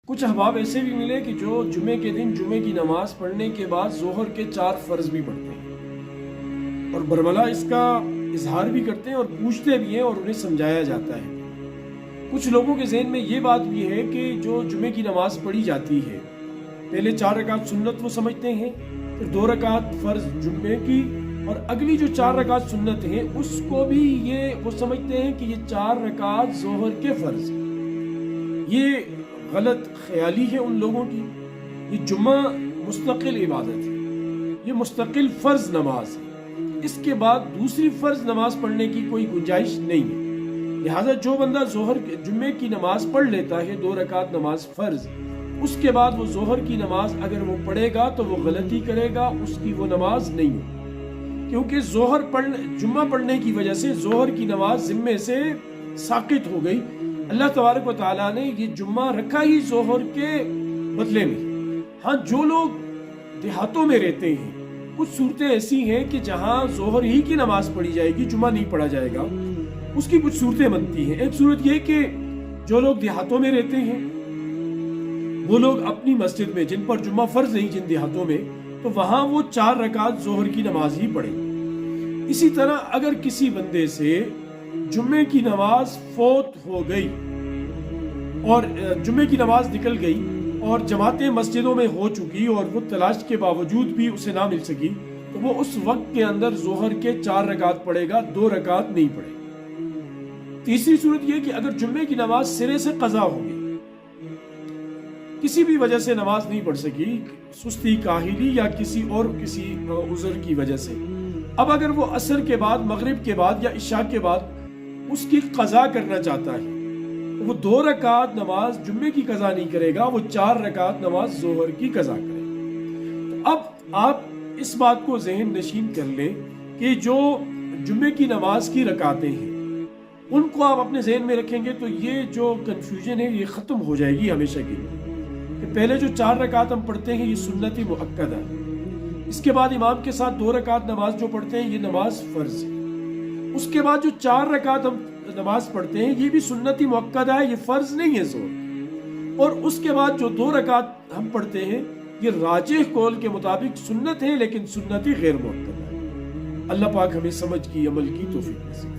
کچھ احباب ایسے بھی ملے کہ جو جمعے کے دن جمعے کی نماز پڑھنے کے بعد ظہر کے 4 فرض بھی پڑھتے ہیں اور برملا اس کا اظہار بھی کرتے ہیں اور پوچھتے بھی ہیں اور انہیں سمجھایا جاتا ہے۔ کچھ لوگوں کے ذہن میں یہ بات بھی ہے کہ جو جمعے کی نماز پڑھی جاتی ہے، پہلے 4 رکعت سنت وہ سمجھتے ہیں، پھر 2 رکعت فرض جمعے کی، اور اگلی جو 4 رکعت سنت ہیں اس کو بھی وہ سمجھتے ہیں کہ یہ 4 رکعت ظہر کے فرض ہیں۔ یہ غلط خیالی ہے ان لوگوں کی۔ یہ جمعہ مستقل عبادت ہے، یہ مستقل فرض نماز ہے، اس کے بعد دوسری فرض نماز پڑھنے کی کوئی گنجائش نہیں ہے۔ لہٰذا جو بندہ جمعے کی نماز پڑھ لیتا ہے 2 رکعت نماز فرض، اس کے بعد وہ ظہر کی نماز اگر وہ پڑھے گا تو وہ غلطی کرے گا، اس کی وہ نماز نہیں ہو، کیونکہ جمعہ پڑھنے کی وجہ سے ظہر کی نماز ذمے سے ساقط ہو گئی۔ اللہ تبارک و تعالیٰ نے یہ جمعہ رکھا ہی ظہر کے بدلے میں۔ ہاں، جو لوگ دیہاتوں میں رہتے ہیں، کچھ صورتیں ایسی ہیں کہ جہاں ظہر ہی کی نماز پڑھی جائے گی، جمعہ نہیں پڑھا جائے گا، اس کی کچھ صورتیں بنتی ہیں۔ ایک صورت یہ کہ جو لوگ دیہاتوں میں رہتے ہیں وہ لوگ اپنی مسجد میں، جن پر جمعہ فرض نہیں جن دیہاتوں میں، تو وہاں وہ 4 رکعت ظہر کی نماز ہی پڑھیں۔ اسی طرح اگر کسی بندے سے جمعے کی نماز فوت ہو گئی اور جمعے کی نماز نکل گئی اور جماعتیں مسجدوں میں ہو چکی اور وہ تلاش کے باوجود بھی اسے نہ مل سکی، تو وہ اس وقت کے اندر ظہر کے 4 رکعت پڑھے گا، 2 رکعت نہیں پڑھے گا۔ تیسری صورت یہ کہ اگر جمعے کی نماز سرے سے قضا ہو گئی، کسی بھی وجہ سے نماز نہیں پڑھ سکی، سستی، کاہلی یا کسی عذر کی وجہ سے، اب اگر وہ عصر کے بعد، مغرب کے بعد یا عشاء کے بعد اس کی قضا کرنا چاہتا ہے، تو وہ 2 رکعت نماز جمعے کی قضا نہیں کرے گا، وہ 4 رکعت نماز ظہر کی قضا کرے گا۔ تو اب آپ اس بات کو ذہن نشین کر لیں کہ جو جمعے کی نماز کی رکعتیں ہیں ان کو آپ اپنے ذہن میں رکھیں گے تو یہ جو کنفیوژن ہے یہ ختم ہو جائے گی ہمیشہ کے لیے، کہ پہلے جو 4 رکعت ہم پڑھتے ہیں یہ سنت مؤکدہ ہے، اس کے بعد امام کے ساتھ 2 رکعت نماز جو پڑھتے ہیں یہ نماز فرض ہے، اس کے بعد جو 4 رکعت ہم نماز پڑھتے ہیں یہ بھی سنت مؤکدہ ہے، یہ فرض نہیں ہے ظہر، اور اس کے بعد جو 2 رکعت ہم پڑھتے ہیں یہ راجح قول کے مطابق سنت ہے لیکن سنت غیر مؤکدہ ہے۔ اللہ پاک ہمیں سمجھ کی، عمل کی توفیق نصیب۔